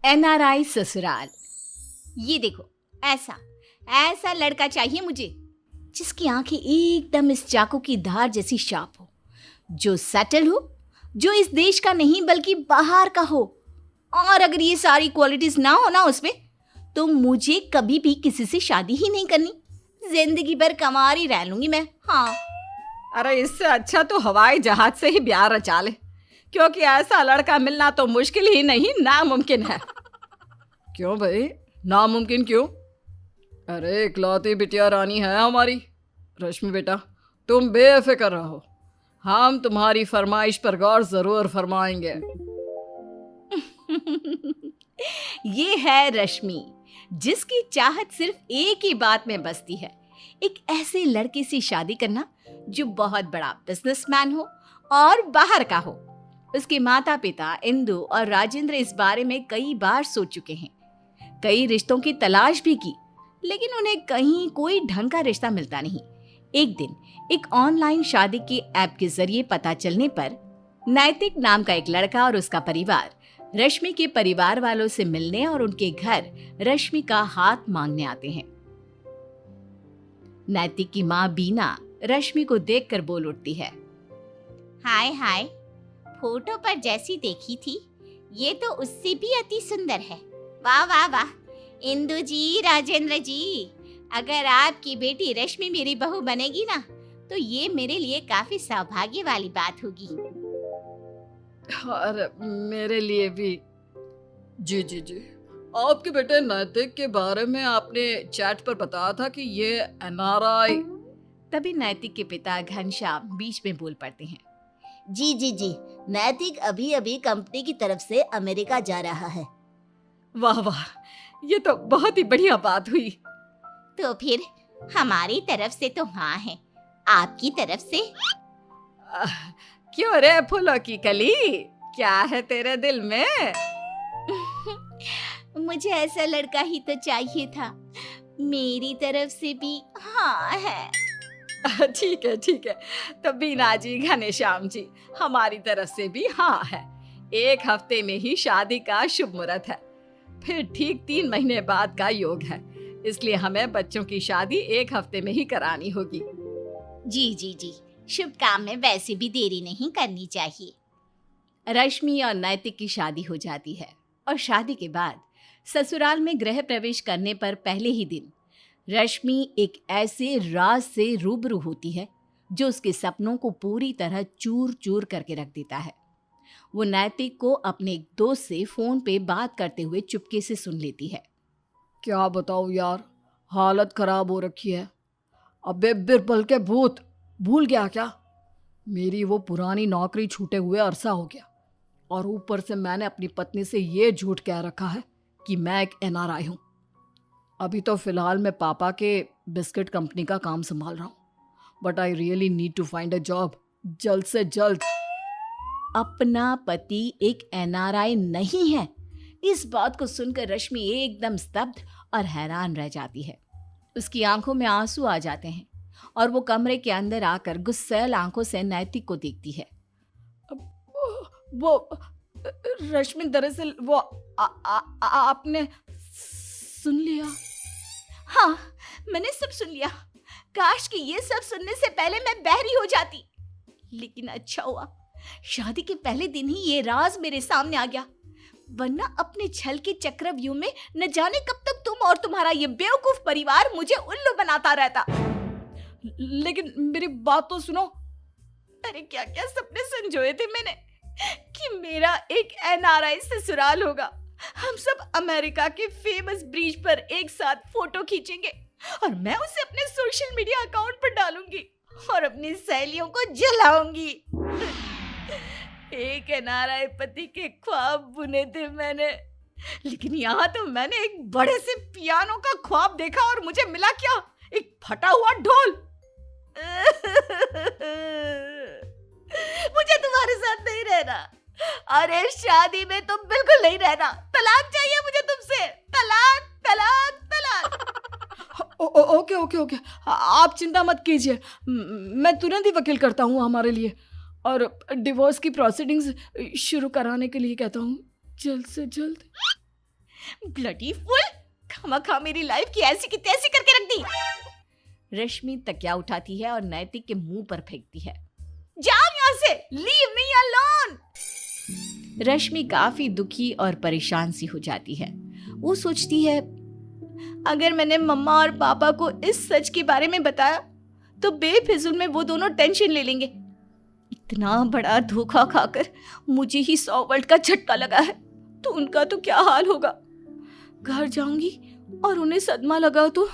NRI ससुराल। ये देखो, ऐसा ऐसा लड़का चाहिए मुझे, जिसकी आंखें एकदम इस चाकू की धार जैसी शार्प हो, जो सेटल हो, जो इस देश का नहीं बल्कि बाहर का हो। और अगर ये सारी क्वालिटीज ना हो ना उसमें, तो मुझे कभी भी किसी से शादी ही नहीं करनी। जिंदगी भर कमार ही रह लूंगी मैं। हाँ, अरे इससे अच्छा तो हवाई जहाज से ही ब्याह रचा ले, क्योंकि ऐसा लड़का मिलना तो मुश्किल ही नहीं, नामुमकिन है। क्यों भाई, नामुमकिन क्यों? अरे इकलौती बिटिया रानी है हमारी। रश्मि बेटा, तुम बेफिक्र रहो, हम तुम्हारी फरमाइश पर गौर जरूर फरमाएंगे। ये है रश्मि, जिसकी चाहत सिर्फ एक ही बात में बसती है, एक ऐसे लड़के से शादी करना जो बहुत बड़ा बिजनेसमैन हो और बाहर का हो। उसके माता पिता इंदु और राजेंद्र इस बारे में कई बार सोच चुके हैं, कई रिश्तों की तलाश भी की, लेकिन उन्हें कहीं कोई ढंग का रिश्ता मिलता नहीं। एक दिन एक ऑनलाइन शादी के ऐप के जरिए पता चलने पर नैतिक नाम का एक लड़का और उसका परिवार रश्मि के परिवार वालों से मिलने और उनके घर रश्मि का हाथ मांगने आते हैं। नैतिक की माँ बीना रश्मि को देखकर बोल उठती है, हाय हाय, फोटो पर जैसी देखी थी ये तो उससे भी अति सुंदर है। वाह वाह वाह, इंदु जी, राजेंद्र जी, अगर आपकी बेटी रश्मि मेरी बहू बनेगी ना, तो ये मेरे लिए काफी सौभाग्य वाली बात होगी। और मेरे लिए भी। जी जी जी, आपके बेटे नैतिक के बारे में आपने चैट पर बताया था कि ये एनआरआई। तभी नैतिक के पिता घनश्याम बीच में बोल पड़ते हैं, जी जी जी, नैतिक अभी अभी कंपनी की तरफ से अमेरिका जा रहा है। वाह वाह, ये तो बहुत ही बढ़िया बात हुई। तो फिर हमारी तरफ से तो हाँ है, आपकी तरफ से? क्यों रे फूलों की कली, क्या है तेरे दिल में? मुझे ऐसा लड़का ही तो चाहिए था, मेरी तरफ से भी हाँ है। ठीक है ठीक है, तो बीना जी, घनश्याम जी, हमारी तरफ से भी हाँ है। 1 हफ्ते में ही शादी का शुभ मुहूर्त है, फिर ठीक 3 महीने बाद का योग है, इसलिए हमें बच्चों की शादी 1 हफ्ते में ही करानी होगी। जी जी जी, शुभ काम में वैसे भी देरी नहीं करनी चाहिए। रश्मि और नैतिक की शादी हो जाती है और शादी के बाद ससुराल में गृह प्रवेश करने पर पहले ही दिन रश्मि एक ऐसे राज से रूबरू होती है जो उसके सपनों को पूरी तरह चूर चूर करके रख देता है। वो नैतिक को अपने एक दोस्त से फोन पे बात करते हुए चुपके से सुन लेती है। क्या बताऊं यार, हालत खराब हो रखी है। अबे बिरबल के भूत, भूल गया क्या? मेरी वो पुरानी नौकरी छूटे हुए अरसा हो गया, और ऊपर से मैंने अपनी पत्नी से ये झूठ कह रखा है कि मैं एक एनआरआई हूँ। अभी तो फिलहाल मैं पापा के बिस्किट कंपनी का काम संभाल रहा हूँ, but I really need to find a job जल्द से जल्द। अपना पति एक एनआरआई नहीं है, इस बात को सुनकर रश्मि एकदम स्तब्ध और हैरान रह जाती है। उसकी आंखों में आंसू आ जाते हैं और वो कमरे के अंदर आकर गुस्सैल आंखों से नैतिक को देखती है। वो रश्मि, दरअसल वो आपने सुन लिया? हाँ, मैंने सब सुन लिया। काश कि ये सब सुनने से पहले मैं बहरी हो जाती, लेकिन अच्छा हुआ शादी के पहले दिन ही ये राज मेरे सामने आ गया, वरना अपने छल के चक्रव्यूह में न जाने कब तक तुम और तुम्हारा ये बेवकूफ परिवार मुझे उल्लू बनाता रहता। लेकिन मेरी बात तो सुनो। अरे क्या क्या सपने संजोए थे मैंने कि मेरा एक एनआरआई ससुराल होगा, हम सब अमेरिका के फेमस ब्रिज पर एक साथ फोटो खींचेंगे और मैं उसे अपने सोशल मीडिया अकाउंट पर डालूंगी और अपनी सहेलियों को जलाऊंगी। एक एनआरआई पति के ख्वाब बुने थे मैंने, लेकिन यहाँ तो मैंने एक बड़े से पियानो का ख्वाब देखा और मुझे मिला क्या? एक फटा हुआ ढोल। मुझे तुम्हारे साथ नहीं रहना, अरे शादी में तो बिल्कुल नहीं रहना। तलाक चाहिए मुझे तुमसे, तलाक तलाक तलाक। ओके ओके ओके, आप चिंता मत कीजिए, मैं तुरंत ही वकील करता हूँ हमारे लिए, और डिवोर्स की प्रोसीडिंग्स शुरू कराने के लिए कहता हूँ जल्द से जल्द। ब्लडी फुल, खामखा मेरी लाइफ की ऐसी की तैसी करके रख दी। रश्मि तकिया उठाती है और नैतिक के मुंह पर फेंकती है। जाओ यहाँ से, लीव मी अलोन। रश्मि काफी दुखी और परेशान सी हो जाती है। वो सोचती है, अगर मैंने मम्मा और पापा को इस सच के बारे में बताया तो बेफिजूल में वो दोनों टेंशन ले लेंगे। इतना बड़ा धोखा खाकर मुझे ही 100 वर्ल्ड का झटका लगा है, तो उनका तो क्या हाल होगा। घर जाऊंगी और उन्हें सदमा लगा तो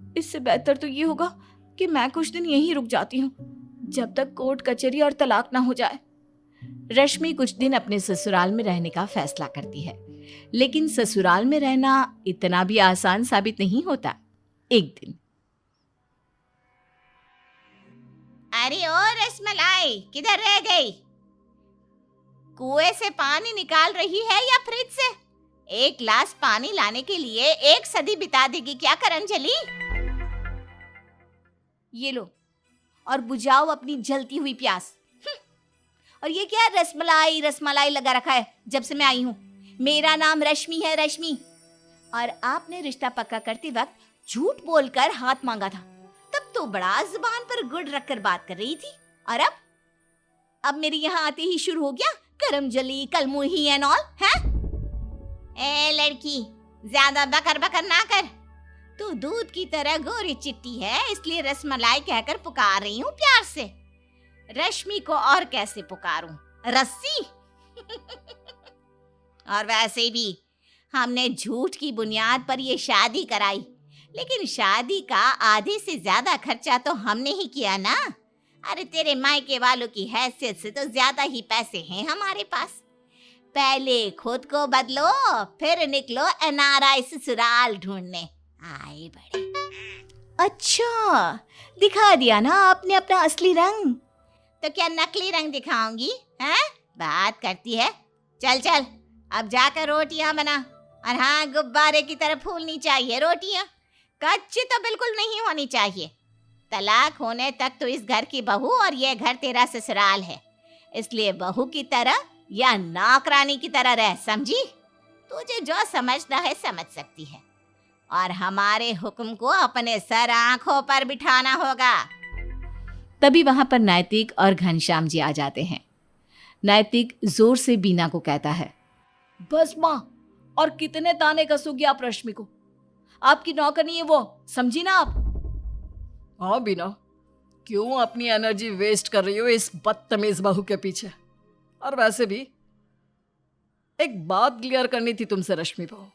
इससे बेहतर तो ये होगा कि मैं कुछ दिन यहीं रुक जाती हूँ, जब तक कोर्ट कचहरी और तलाक ना हो जाए। रश्मि कुछ दिन अपने ससुराल में रहने का फैसला करती है, लेकिन ससुराल में रहना इतना भी आसान साबित नहीं होता। एक दिन, अरे ओ रसमलाई, किधर रह गई? कुएं से पानी निकाल रही है या फ्रिज से? एक गिलास पानी लाने के लिए 1 सदी बिता देगी क्या करंजली? ये लो और बुझाओ अपनी जलती हुई प्यास। और ये क्या रसमलाई रसमलाई लगा रखा है जब से मैं आई हूँ? मेरा नाम रश्मि है, रश्मि। और आपने रिश्ता पक्का करते वक्त झूठ बोलकर हाथ मांगा था, तब तो बड़ा जुबान पर गुड़ रखकर बात कर रही थी। और अब मेरे यहाँ आते ही शुरू हो गया करमजली कलमुही एंड ऑल, हैं? ए लड़की, ज्यादा बकर बकर ना कर। तू दूध की तरह गोरी चिट्टी है, इसलिए रसमलाई कहकर पुकार रही हूँ प्यार से। रश्मि को और कैसे पुकारूं? रस्सी? और वैसे भी हमने झूठ की बुनियाद पर ये शादी कराई, लेकिन शादी का आधे से ज्यादा खर्चा तो हमने ही किया ना। अरे तेरे मायके वालों की हैसियत से तो ज्यादा ही पैसे हैं हमारे पास। पहले खुद को बदलो, फिर निकलो एनआरआई ससुराल ढूंढने। आए बड़े। अच्छा, दिखा दिया ना आपने अपना असली रंग। तो क्या नकली रंग दिखाऊंगी? हैं? बात करती है। चल चल, अब जाकर रोटियां बना। और हाँ, गुब्बारे की तरह फूलनी चाहिए रोटियां, कच्ची तो बिल्कुल नहीं होनी चाहिए। तलाक होने तक तो इस घर की बहू और ये घर तेरा ससुराल है, इसलिए बहू की तरह या नौकरानी की तरह रह, समझी? तुझे जो समझना है समझ सकती है, और हमारे हुक्म को अपने सर आंखों पर बिठाना होगा। तभी वहां पर नैतिक और घनश्याम जी आ जाते हैं। नैतिक जोर से बीना को कहता है, बस माँ, और कितने ताने कसोगी आप रश्मि को? आपकी नौकरनी है वो, समझी ना आप? हाँ बीना, क्यों अपनी एनर्जी वेस्ट कर रही हो इस बदतमीज बहू के पीछे? और वैसे भी एक बात क्लियर करनी थी तुमसे रश्मि बहू।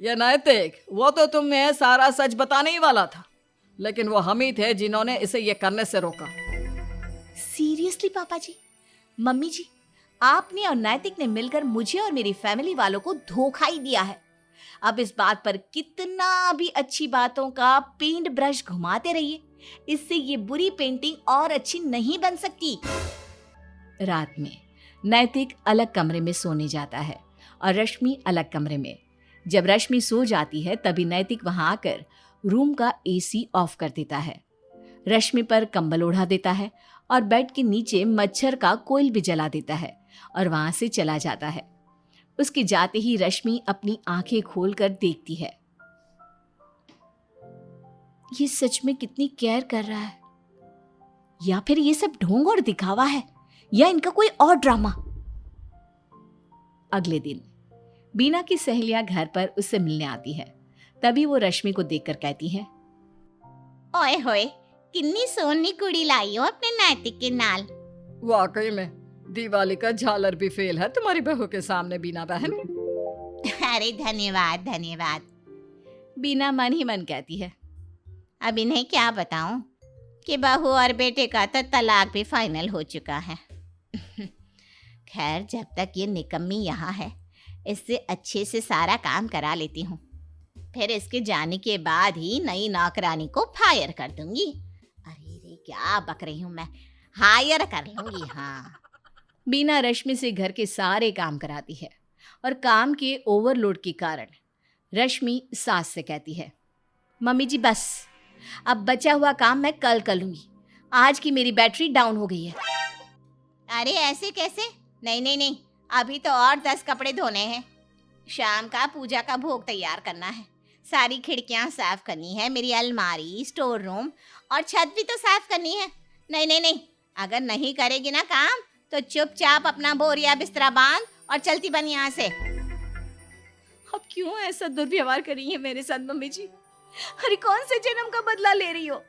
ये नैतिक, वो तो तुम्हें सारा सच बताने ही वाला था, लेकिन वो हम ही थे जिन्होंने इसे ये करने से रोका। सीरियसली पापा जी, मम्मी जी, आपने और नैतिक ने मिलकर मुझे और मेरी फैमिली वालों को धोखा ही दिया है। अब इस बात पर कितना भी अच्छी बातों का पेंट ब्रश घुमाते रहिए, इससे ये बुरी पेंटिंग और अच्छी नहीं बन सकती। रात में नैतिक अलग कमरे में सोने जाता है और रश्मि अलग कमरे में। जब रश्मि सो जाती है तभी नैतिक वहां आकर रूम का एसी ऑफ कर देता है, रश्मि पर कंबल ओढ़ा देता है और बेड के नीचे मच्छर का कोयल भी जला देता है और वहां से चला जाता है। उसके जाते ही रश्मि अपनी आंखें खोलकर देखती है। ये सच में कितनी केयर कर रहा है, या फिर ये सब ढोंग और दिखावा है, या इनका कोई और ड्रामा। अगले दिन बीना की सहेलियां घर पर उससे मिलने आती है। तभी वो रश्मि को देखकर कहती है, ओए होए, किन्नी सोनी कुड़ी लाई हो अपने नैतिक के नाल। वाकई में दिवाली का झालर भी फेल है तुम्हारी बहू के सामने बीना बहन। अरे धन्यवाद धन्यवाद। बीना मन ही मन कहती है, अब इन्हें क्या बताऊं कि बहू और बेटे का तो तलाक भी फाइनल हो चुका है। खैर, जब तक ये निकम्मी यहाँ है, इससे अच्छे से सारा काम करा लेती हूँ, फिर इसके जाने के बाद ही नई नौकरानी को फायर कर दूंगी। अरे रे, क्या बक रही हूँ मैं, हायर कर लूंगी। हाँ, बीना रश्मि से घर के सारे काम कराती है और काम के ओवरलोड के कारण रश्मि सास से कहती है, मम्मी जी बस, अब बचा हुआ काम मैं कल कर लूंगी, आज की मेरी बैटरी डाउन हो गई है। अरे ऐसे कैसे? नहीं नहीं नहीं, अभी तो और 10 कपड़े धोने हैं। शाम का पूजा का भोग तैयार करना है, सारी खिड़कियां साफ करनी है, मेरी अलमारी, स्टोर रूम और छत भी तो साफ करनी है। नहीं नहीं नहीं, अगर नहीं करेगी ना काम तो चुपचाप अपना बोरिया बिस्तरा बांध और चलती बन यहाँ से। अब क्यों ऐसा दुर्व्यवहार कर रही है मेरे साथ मम्मी जी? अरे कौन से जन्म का बदला ले रही हो?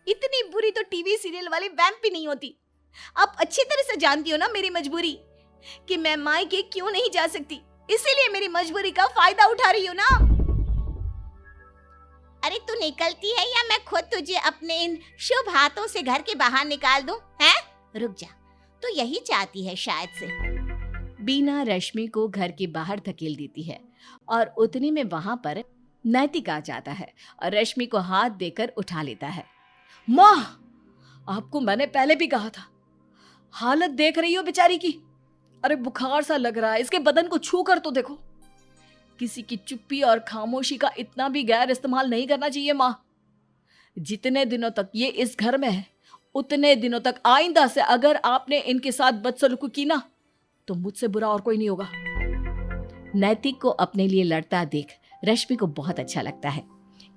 इतनी बुरी तो टीवी सीरियल वाली वैम्प भी नहीं होती। आप अच्छी तरह से जानती हो ना मेरी मजबूरी, कि मैं मायके क्यों नहीं जा सकती, इसीलिए मेरी मजबूरी का फायदा उठा रही हो ना। अरे तू निकलती है या मैं खुद तुझे अपने इन शुभ हाथों से घर के बाहर निकाल दूं? हैं? रुक जा, तू यही चाहती है शायद से। बीना रश्मि को घर के बाहर धकेल देती है और उतनी में वहां पर नैतिक आ जाता है और रश्मि को हाथ देकर उठा लेता है। माँ, आपको मैंने पहले भी कहा था, हालत देख रही हो बेचारी की। अरे बुखार सा लग रहा है, इसके बदन को छू कर तो देखो। किसी की चुप्पी और खामोशी का इतना भी गैर इस्तेमाल नहीं करना चाहिए माँ। जितने दिनों तक ये इस घर में है उतने दिनों तक आइंदा से अगर आपने इनके साथ बदसलूकी की ना तो मुझसे बुरा और कोई नहीं होगा। नैतिक को अपने लिए लड़ता देख रश्मि को बहुत अच्छा लगता है।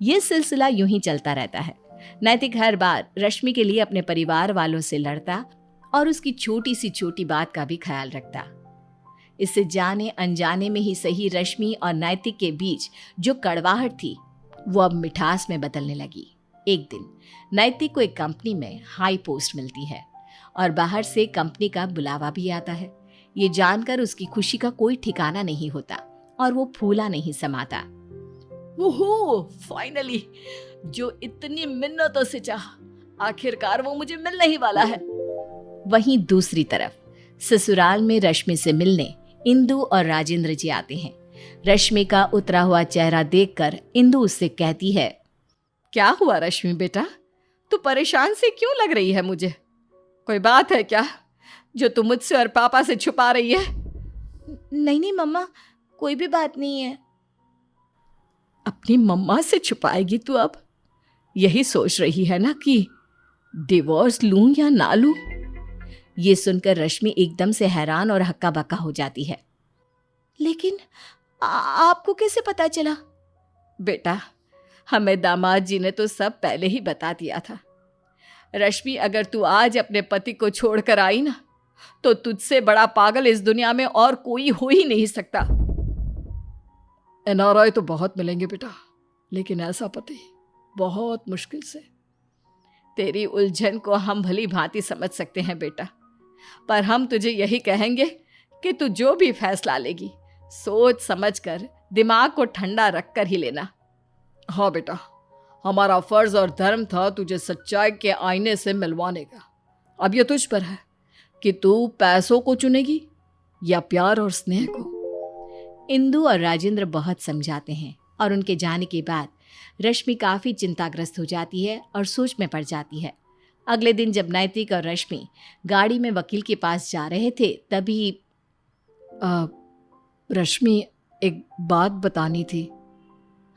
ये सिलसिला यूं ही चलता रहता है। नैतिक हर बार रश्मि के लिए अपने परिवार वालों से लड़ता और उसकी छोटी सी छोटी बात का भी ख्याल रखता। इससे जाने अनजाने में ही सही रश्मि और नैतिक के बीच जो कड़वाहट थी वो अब मिठास में बदलने लगी। एक दिन नैतिक को एक कंपनी में हाई पोस्ट मिलती है और बाहर से कंपनी का बुलावा भी आता है। ये जानकर उसकी खुशी का कोई ठिकाना नहीं होता और वो फूला नहीं समाता। ओहो, फाइनली जो इतनी मिन्नतों से चाह, आखिरकार वो मुझे मिलने ही वाला है। वहीं दूसरी तरफ ससुराल में रश्मि से मिलने इंदु और राजेंद्र जी आते हैं। रश्मि का उतरा हुआ चेहरा देखकर इंदु उससे कहती है, क्या हुआ रश्मि बेटा, तू परेशान से क्यों लग रही है मुझे? कोई बात है क्या जो तू मुझसे और पापा से छुपा रही है? नहीं नहीं मम्मा, कोई भी बात नहीं है। अपनी मम्मा से छुपाएगी तू अब? यही सोच रही है ना कि डिवोर्स लूं या ना लूं? ये सुनकर रश्मि एकदम से हैरान और हक्का बक्का हो जाती है। लेकिन आपको कैसे पता चला? बेटा, हमें दामाद जी ने तो सब पहले ही बता दिया था। रश्मि, अगर तू आज अपने पति को छोड़कर आई ना तो तुझसे बड़ा पागल इस दुनिया में और कोई हो ही नहीं सकता। एनआरआई तो बहुत मिलेंगे बेटा, लेकिन ऐसा पति बहुत मुश्किल से। तेरी उलझन को हम भली भांति समझ सकते हैं बेटा, पर हम तुझे यही कहेंगे कि तू जो भी फैसला लेगी सोच समझकर दिमाग को ठंडा रख कर ही लेना। हाँ बेटा, हमारा फर्ज और धर्म था तुझे सच्चाई के आईने से मिलवाने का। अब ये तुझ पर है कि तू पैसों को चुनेगी या प्यार और स्नेह को। इंदु और राजेंद्र बहुत समझाते हैं और उनके जाने के बाद रश्मि काफी चिंताग्रस्त हो जाती है और सोच में पड़ जाती है। अगले दिन जब नैतिक और रश्मि गाड़ी में वकील के पास जा रहे थे तभी रश्मि, एक बात बतानी थी।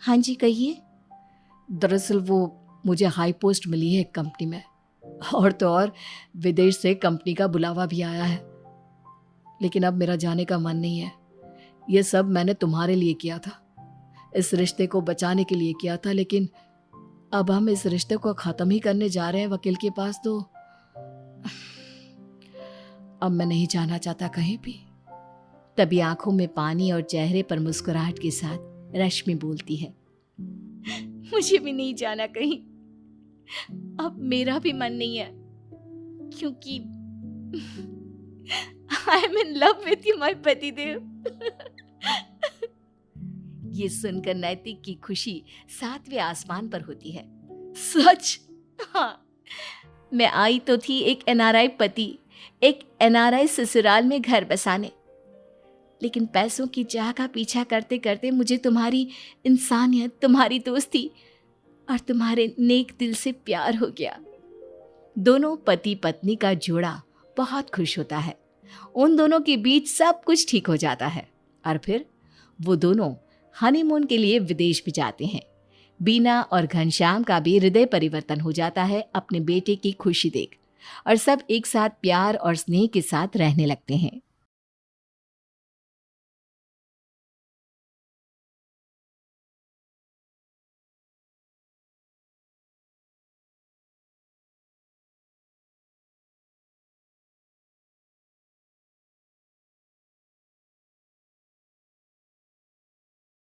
हाँ जी कहिए। दरअसल वो मुझे हाई पोस्ट मिली है एक कंपनी में, और तो और विदेश से कंपनी का बुलावा भी आया है। लेकिन अब मेरा जाने का मन नहीं है। ये सब मैंने तुम्हारे लिए किया था, इस रिश्ते को बचाने के लिए किया था, लेकिन अब हम इस रिश्ते को ख़त्म ही करने जा रहे हैं वकील के पास, तो अब मैं नहीं जाना चाहता कहीं भी। तभी आंखों में पानी और चेहरे पर मुस्कुराहट के साथ रश्मि बोलती है, मुझे भी नहीं जाना कहीं। अब मेरा भी मन नहीं है, क्योंकि I am in love with you my पतिदेव। ये सुनकर नैतिक की खुशी 7वें आसमान पर होती है। सच? हाँ, मैं आई तो थी एक एनआरआई पति, एक एनआरआई ससुराल में घर बसाने, लेकिन पैसों की चाह का पीछा करते करते मुझे तुम्हारी इंसानियत, तुम्हारी दोस्ती और तुम्हारे नेक दिल से प्यार हो गया। दोनों पति पत्नी का जोड़ा बहुत खुश होता है। उन दोनों के बीच सब कुछ ठीक हो जाता है और फिर वो दोनों हनीमून के लिए विदेश भी जाते हैं। बीना और घनश्याम का भी हृदय परिवर्तन हो जाता है अपने बेटे की खुशी देख, और सब एक साथ प्यार और स्नेह के साथ रहने लगते हैं।